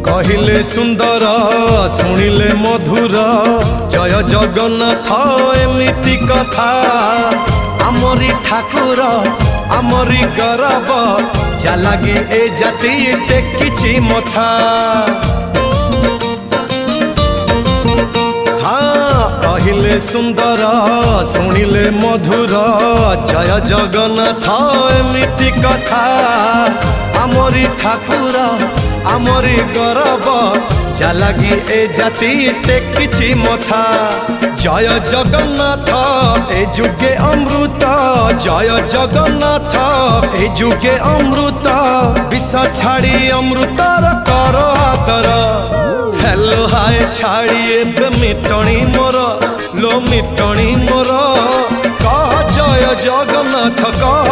कहिले सुंदर शुणिले मधुर जय जगन्नाथ एमिति कथा आमरी ठाकुर आमरी गौरव जालागी ए जाति टेकिछि मथा। हाँ कहिले सुंदर शुणिले मधुर जय जगन्नाथ एमिति कथा आमरी ठाकुर आमरी गौरव जालागी ए जाति टेकिछि मथा। जय जगन्नाथ ए जुगे अमृत जय जगन्नाथ ए जुगे अमृत विष छाड़ी अमृतर कर आदर। हेलो हाय छाड़ी एबे मिटणी मोर लो मिटणी मोर कह जय जगन्नाथ कह